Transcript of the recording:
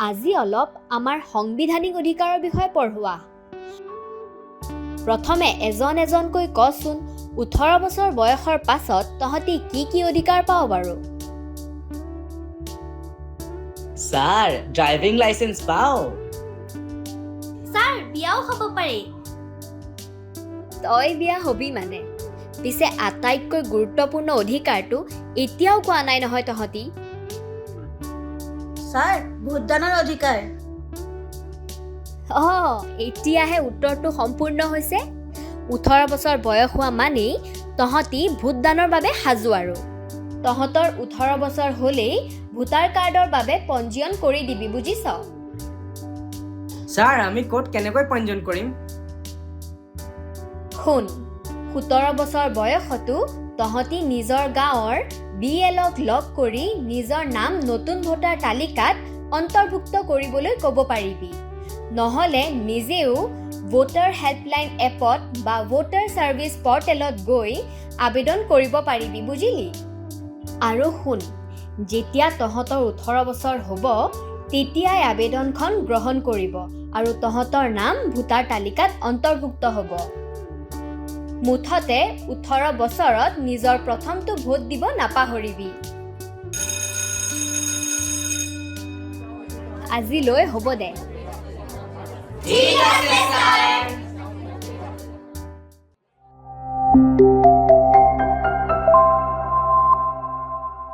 আজি অলপ আমাৰ সাংবিধানিক অধিকাৰৰ বিষয়ে পঢ়োৱা। প্ৰথমে এজনকৈ কচোন 18 বছৰ বয়সৰ পাছত তহঁতি কি অধিকাৰ পাৱ বাৰু? স্যাৰ ড্ৰাইভিং লাইসেন্স পাও। ছাৰ বিয়াও হ'ব পাৰি। তই বিয়া হবি মানে? পিছে আটাইতকৈ গুৰুত্বপূৰ্ণ অধিকাৰটো এতিয়াও কোৱা নাই নহয় তহঁতি? স্যাৰ ভোটদানৰ অধিকাৰ। এতিয়াহে উত্তৰটো সম্পূৰ্ণ হৈছে। 18 বছৰ বয়স হোৱা মানেই তহঁতি ভোটদানৰ বাবে সাজু আৰু। তহঁতৰ 18 বছৰ হ'লেই ভোটাৰ কাৰ্ডৰ বাবে পঞ্জীয়ন কৰি দিবি, বুজিছ? স্যাৰ আমি কোড কেনেকৈ পঞ্জীয়ন কৰিম? শুন, 17 বছৰ বয়সতো তহঁতি নিজৰ গাঁৱৰ BLক লগ কৰি নিজৰ নাম নতুন ভোটাৰ তালিকাত অন্তৰ্ভুক্ত কৰিবলৈ ক'ব পাৰিবি। নহ'লে নিজেও ভোটাৰ হেল্পলাইন এপত বা ভোটাৰ ছাৰ্ভিচ পৰ্টেলত গৈ আবেদন কৰিব পাৰিবি, বুজিলি? আৰু শুন, যেতিয়া তহঁতৰ 18 বছৰ হ'ব তেতিয়াই আবেদনখন গ্ৰহণ কৰিব আৰু তহঁতৰ নাম ভোটাৰ তালিকাত অন্তৰ্ভুক্ত হ'ব। মুঠতে 18 বছৰত নিজৰ প্ৰথমটো ভোট দিব নাপাহৰিবি। আজিলৈ হ'ব দে। ঠিক আছে স্যাৰ।